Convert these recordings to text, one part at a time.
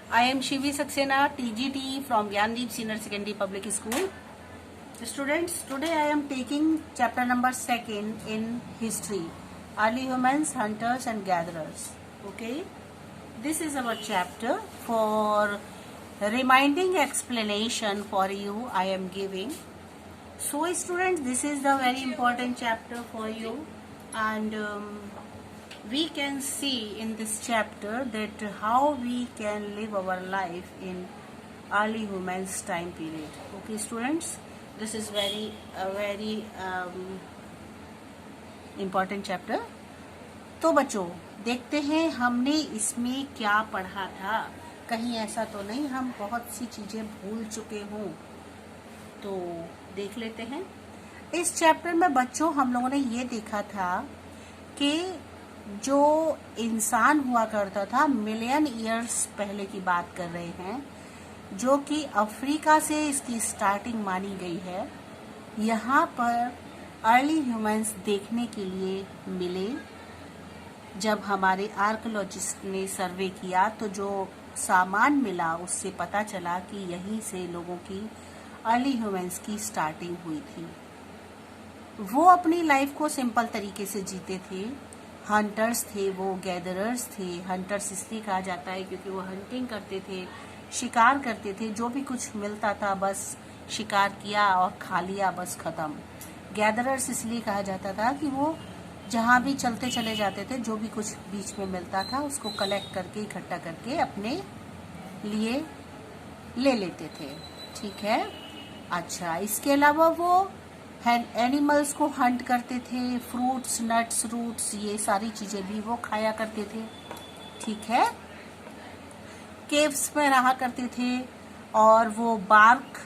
I am Shivi Saxena, TGT from Gyandeep Senior Secondary Public School. Students, today I am taking chapter number 2 in history, early humans, hunters and gatherers. Okay, this is our chapter. For reminding explanation for you I am giving. So students, this is the very important chapter for you, and we can see in this chapter that how we can live our life in early humans time period. Okay students, this is very important chapter. तो बच्चों देखते हैं हमने इसमें क्या पढ़ा था, कहीं ऐसा तो नहीं हम बहुत सी चीजें भूल चुके हों, तो देख लेते हैं। इस चैप्टर में बच्चों हम लोगों ने ये देखा था कि जो इंसान हुआ करता था मिलियन ईयर्स पहले की बात कर रहे हैं, जो कि अफ्रीका से इसकी स्टार्टिंग मानी गई है। यहाँ पर अर्ली ह्यूमंस देखने के लिए मिले। जब हमारे आर्कियोलॉजिस्ट ने सर्वे किया तो जो सामान मिला उससे पता चला कि यहीं से लोगों की अर्ली ह्यूमंस की स्टार्टिंग हुई थी। वो अपनी लाइफ को सिंपल तरीके से जीते थे। हंटर्स थे, वो गैदरर्स थे। हंटर्स इसलिए कहा जाता है क्योंकि वो हंटिंग करते थे, शिकार करते थे, जो भी कुछ मिलता था बस शिकार किया और खा लिया, बस खत्म। गैदरर्स इसलिए कहा जाता था कि वो जहाँ भी चलते चले जाते थे, जो भी कुछ बीच में मिलता था उसको कलेक्ट करके इकट्ठा करके अपने लिए ले लेते थे। ठीक है। अच्छा, इसके अलावा वो एनिमल्स को हंट करते थे, फ्रूट्स, नट्स, रूट्स, ये सारी चीजें भी वो खाया करते थे। ठीक है। केव्स में रहा करते थे और वो bark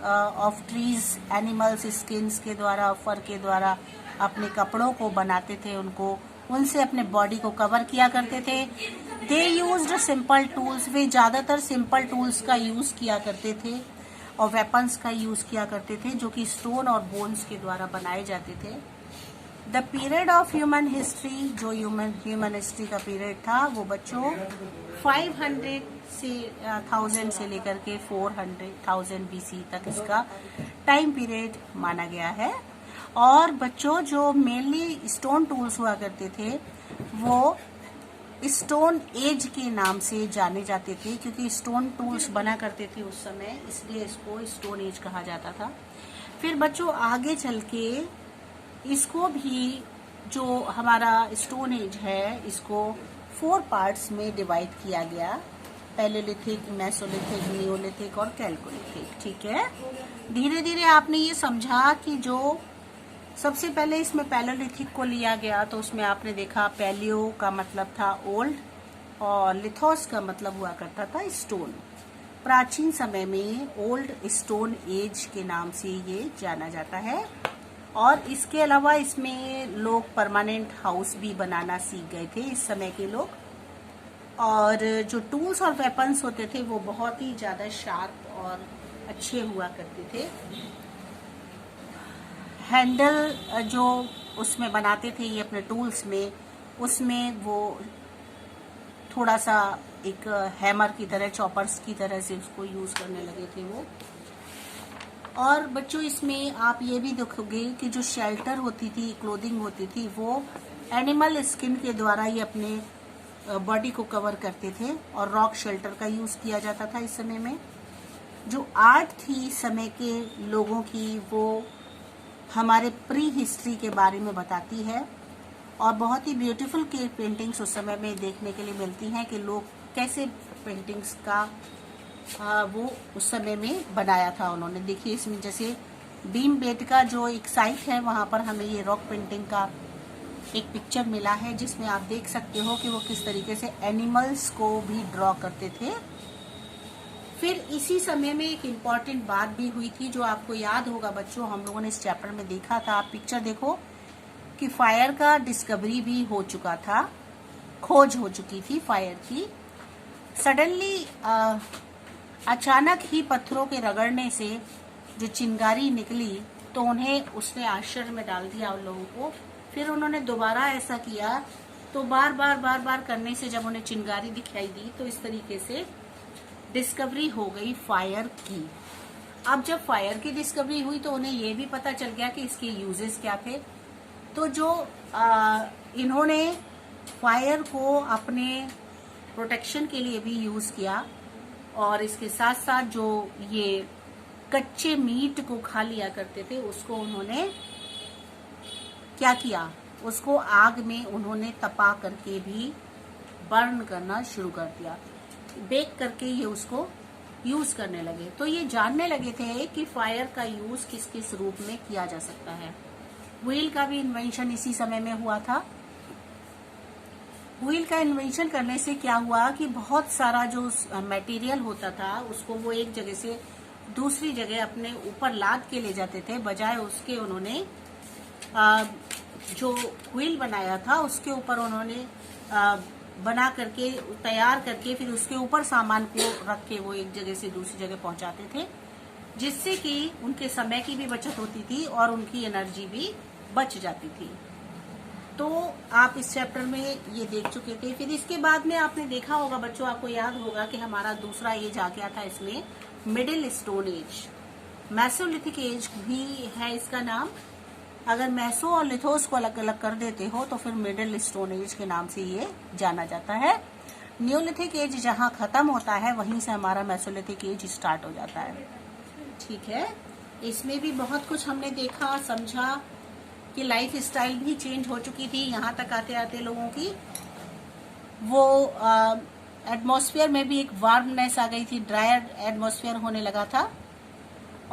of trees, animals skins के द्वारा, फर के द्वारा अपने कपड़ों को बनाते थे, उनसे अपने बॉडी को कवर किया करते थे। दे यूज्ड सिंपल टूल्स, वे ज्यादातर सिंपल टूल्स का यूज किया करते थे और वेपन्स का यूज किया करते थे जो कि स्टोन और बोन्स के द्वारा बनाए जाते थे। The period of human history, जो ह्यूमन हिस्ट्री का पीरियड था वो बच्चों 500 से 1000 से लेकर के 400,000 BC तक इसका टाइम पीरियड माना गया है। और बच्चों जो मेनली स्टोन टूल्स हुआ करते थे वो स्टोन एज के नाम से जाने जाते थे, क्योंकि स्टोन टूल्स बना करते थे उस समय, इसलिए इसको स्टोन एज कहा जाता था। फिर बच्चों आगे चल के इसको भी, जो हमारा स्टोन एज है, इसको 4 पार्ट्स में डिवाइड किया गया, पैलेलिथिक, मेसोलिथिक, नियोलिथिक और कैल्कोलिथिक। ठीक है। धीरे धीरे आपने ये समझा कि जो सबसे पहले इसमें पैलेलिथिक को लिया गया तो उसमें आपने देखा पैलियो का मतलब था ओल्ड और लिथोस का मतलब हुआ करता था स्टोन। प्राचीन समय में ओल्ड स्टोन एज के नाम से ये जाना जाता है। और इसके अलावा इसमें लोग परमानेंट हाउस भी बनाना सीख गए थे इस समय के लोग, और जो टूल्स और वेपन्स होते थे वो बहुत ही ज्यादा शार्प और अच्छे हुआ करते थे। हैंडल जो उसमें बनाते थे ये अपने टूल्स में, उसमें वो थोड़ा सा एक हैमर की तरह, चॉपर्स की तरह से उसको यूज करने लगे थे वो। और बच्चों इसमें आप ये भी देखोगे कि जो शेल्टर होती थी, क्लोथिंग होती थी, वो एनिमल स्किन के द्वारा ही अपने बॉडी को कवर करते थे और रॉक शेल्टर का यूज किया जाता था इस समय में। जो आर्ट थी समय के लोगों की वो हमारे प्री हिस्ट्री के बारे में बताती है और बहुत ही ब्यूटीफुल केव पेंटिंग्स उस समय में देखने के लिए मिलती हैं कि लोग कैसे पेंटिंग्स का वो उस समय में बनाया था उन्होंने। देखिए इसमें जैसे भीम बेटका जो एक साइट है वहां पर हमें ये रॉक पेंटिंग का एक पिक्चर मिला है, जिसमें आप देख सकते हो कि वो किस तरीके से एनिमल्स को भी ड्रॉ करते थे। फिर इसी समय में एक इम्पॉर्टेंट बात भी हुई थी जो आपको याद होगा बच्चों, हम लोगों ने इस चैप्टर में देखा था। आप पिक्चर देखो कि फायर का डिस्कवरी भी हो चुका था, खोज हो चुकी थी फायर की। सडनली अचानक ही पत्थरों के रगड़ने से जो चिंगारी निकली तो उन्हें उसने आश्चर्य में डाल दिया उन लोगों को। फिर उन्होंने दोबारा ऐसा किया तो बार बार करने से जब उन्हें चिंगारी दिखाई दी तो इस तरीके से डिस्कवरी हो गई फायर की। अब जब फायर की डिस्कवरी हुई तो उन्हें ये भी पता चल गया कि इसके यूजेस क्या थे। तो जो इन्होंने फायर को अपने प्रोटेक्शन के लिए भी यूज किया, और इसके साथ साथ जो ये कच्चे मीट को खा लिया करते थे उसको उन्होंने क्या किया, उसको आग में उन्होंने तपा करके भी बर्न करना शुरू कर दिया, बेक करके ये उसको यूज करने लगे। तो ये जानने लगे थे कि फायर का यूज किस किस रूप में किया जा सकता है। व्हील का भी इन्वेंशन इसी समय में हुआ था। व्हील का इन्वेंशन करने से क्या हुआ कि बहुत सारा जो मटेरियल होता था उसको वो एक जगह से दूसरी जगह अपने ऊपर लाद के ले जाते थे, बजाय उसके उन्होंने जो व्हील बनाया था उसके ऊपर उन्होंने बना करके तैयार करके फिर उसके ऊपर सामान को रख के वो एक जगह से दूसरी जगह पहुंचाते थे, जिससे कि उनके समय की भी बचत होती थी और उनकी एनर्जी भी बच जाती थी। तो आप इस चैप्टर में ये देख चुके थे। फिर इसके बाद में आपने देखा होगा बच्चों, आपको याद होगा कि हमारा दूसरा एज आ गया था इसमें, middle stone age. Mesolithic age भी है इसका नाम। अगर मैसो और लिथोस को अलग अलग कर देते हो तो फिर मिडिल स्टोन एज के नाम से ये जाना जाता है। न्यूलिथिक एज जहां खत्म होता है वहीं से हमारा मैसोलिथिक एज स्टार्ट हो जाता है। ठीक है, इसमें भी बहुत कुछ हमने देखा समझा कि लाइफ स्टाइल भी चेंज हो चुकी थी यहाँ तक आते आते लोगों की। वो एटमॉस्फेयर में भी एक वार्मनेस आ गई थी, ड्रायर एटमॉस्फेयर होने लगा था,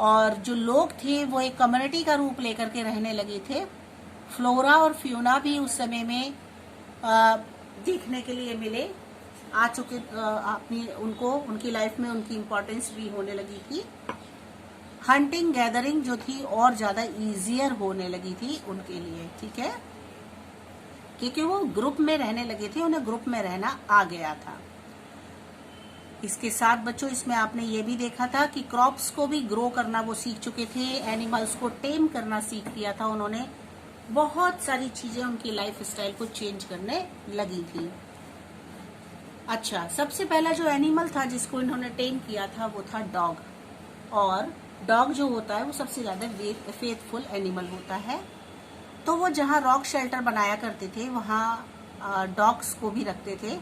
और जो लोग थे वो एक कम्युनिटी का रूप लेकर के रहने लगे थे। फ्लोरा और फ्यूना भी उस समय में देखने के लिए मिले, आ चुके, अपनी उनको उनकी लाइफ में उनकी इम्पोर्टेंस भी होने लगी थी। हंटिंग गैदरिंग जो थी और ज्यादा इजियर होने लगी थी उनके लिए। ठीक है, क्योंकि वो ग्रुप में रहने लगे थे, उन्हें ग्रुप में रहना आ गया था। इसके साथ बच्चों इसमें आपने ये भी देखा था कि क्रॉप्स को भी ग्रो करना वो सीख चुके थे, एनिमल्स को टेम करना सीख लिया था उन्होंने। बहुत सारी चीजें उनकी लाइफ स्टाइल को चेंज करने लगी थी। अच्छा, सबसे पहला जो एनिमल था जिसको इन्होंने टेम किया था वो था डॉग। और डॉग जो होता है वो सबसे ज्यादा फेथफुल एनिमल होता है। तो वो जहाँ रॉक शेल्टर बनाया करते थे वहाँ डॉग्स को भी रखते थे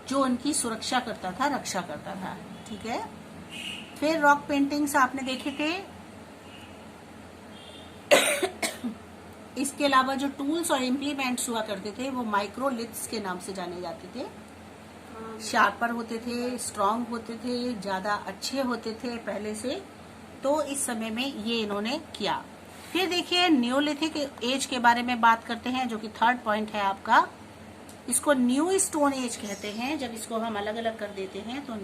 जो उनकी सुरक्षा करता था, रक्षा करता था। ठीक है, फिर रॉक पेंटिंग्स आपने देखे थे। इसके अलावा जो टूल्स और इम्प्लीमेंट्स हुआ करते थे वो माइक्रोलिथ्स के नाम से जाने जाते थे। शार्पर होते थे, स्ट्रांग होते थे, ज्यादा अच्छे होते थे पहले से। तो इस समय में ये इन्होंने किया। फिर देखिए न्यूलिथिक एज के बारे में बात करते हैं, जो कि थर्ड पॉइंट है आपका। इसको न्यू स्टोन एज कहते हैं। जब इसको हम अलग अलग कर देते हैं तो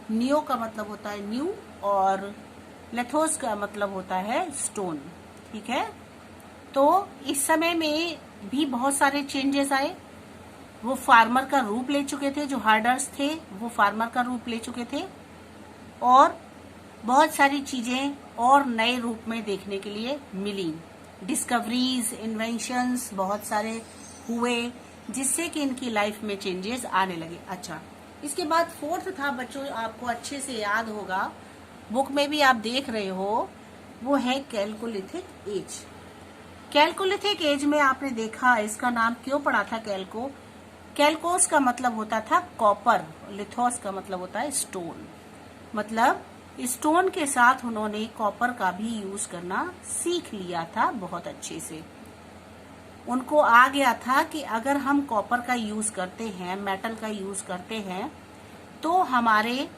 न्यू का मतलब होता है न्यू और लेथोस का मतलब होता है स्टोन। ठीक है, तो इस समय में भी बहुत सारे चेंजेस आए। वो फार्मर का रूप ले चुके थे, जो हार्डर्स थे वो फार्मर का रूप ले चुके थे, और बहुत सारी चीजें और नए रूप में देखने के लिए मिली। डिस्कवरीज, इन्वेंशंस बहुत सारे हुए जिससे कि इनकी लाइफ में चेंजेस आने लगे। अच्छा, इसके बाद फोर्थ था बच्चों, आपको अच्छे से याद होगा, बुक में भी आप देख रहे हो, वो है कैलकोलिथिक एज। कैलकोलिथिक एज में आपने देखा, इसका नाम क्यों पड़ा था कैल्को? कैल्कोस का मतलब होता था कॉपर, लिथोस का मतलब होता है स्टोन। मतलब स्टोन के साथ उन्होंने कॉपर का भी यूज करना सीख लिया था बहुत अच्छे से। उनको आ गया था कि अगर हम कॉपर का यूज करते हैं, मेटल का यूज करते हैं, तो हमारे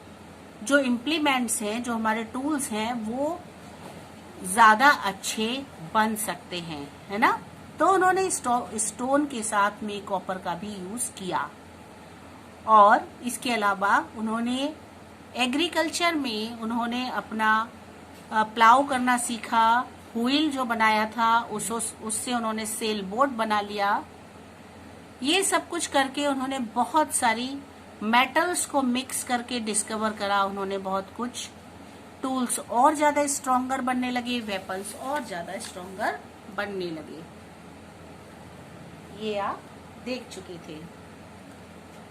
जो इम्प्लीमेंट्स हैं, जो हमारे टूल्स हैं, वो ज्यादा अच्छे बन सकते हैं, है ना। तो उन्होंने स्टोन के साथ में कॉपर का भी यूज किया। और इसके अलावा उन्होंने एग्रीकल्चर में उन्होंने अपना प्लाव करना सीखा। व्हील जो बनाया था उससे उन्होंने सेल बोट बना लिया। ये सब कुछ करके उन्होंने बहुत सारी मेटल्स को मिक्स करके डिस्कवर करा उन्होंने बहुत कुछ। टूल्स और ज्यादा स्ट्रॉन्गर बनने लगे, वेपन्स और ज्यादा स्ट्रॉन्गर बनने लगे। ये आप देख चुके थे।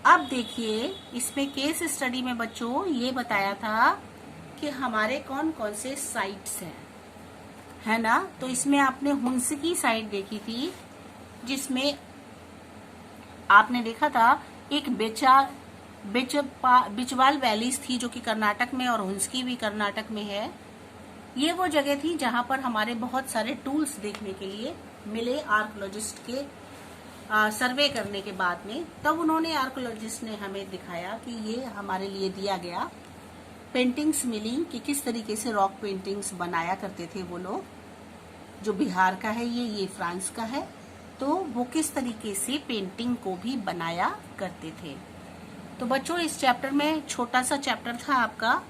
अब देखिए इसमें केस स्टडी में बच्चों ये बताया था कि हमारे कौन कौन से साइट्स हैं, है ना। तो इसमें आपने हुंसकी साइट देखी थी, जिसमें आपने देखा था एक बिचवाल वैलीज थी जो कि कर्नाटक में, और हुंसकी भी कर्नाटक में है। ये वो जगह थी जहां पर हमारे बहुत सारे टूल्स देखने के लिए मिले आर्कोलॉजिस्ट के सर्वे करने के बाद में। तब उन्होंने, आर्कोलॉजिस्ट ने हमें दिखाया कि ये हमारे लिए दिया गया पेंटिंग्स मिली कि किस तरीके से रॉक पेंटिंग्स बनाया करते थे वो लोग। जो बिहार का है ये फ्रांस का है, तो वो किस तरीके से पेंटिंग को भी बनाया करते थे। तो बच्चों इस चैप्टर में, छोटा सा चैप्टर था आपका,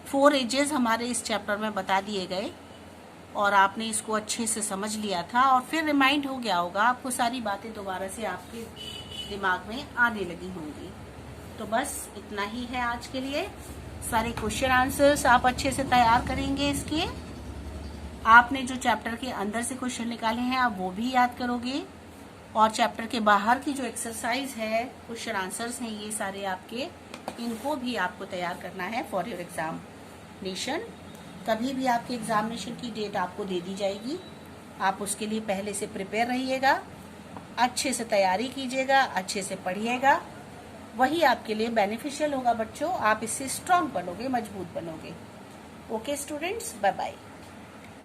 4 एजेस हमारे इस चैप्टर में बता दिए गए, और आपने इसको अच्छे से समझ लिया था और फिर रिमाइंड हो गया होगा आपको, सारी बातें दोबारा से आपके दिमाग में आने लगी होंगी। तो बस इतना ही है आज के लिए। सारे क्वेश्चन आंसर्स आप अच्छे से तैयार करेंगे इसके। आपने जो चैप्टर के अंदर से क्वेश्चन निकाले हैं आप वो भी याद करोगे, और चैप्टर के बाहर की जो एक्सरसाइज है, क्वेश्चन आंसर्स हैं ये सारे आपके, इनको भी आपको तैयार करना है फॉर योर एग्जामिनेशन। कभी भी आपके एग्जामिनेशन की डेट आपको दे दी जाएगी, आप उसके लिए पहले से प्रिपेयर रहिएगा, अच्छे से तैयारी कीजिएगा, अच्छे से पढ़िएगा, वही आपके लिए बेनिफिशियल होगा बच्चों। आप इससे स्ट्रांग बनोगे, मजबूत बनोगे। Okay students, bye bye.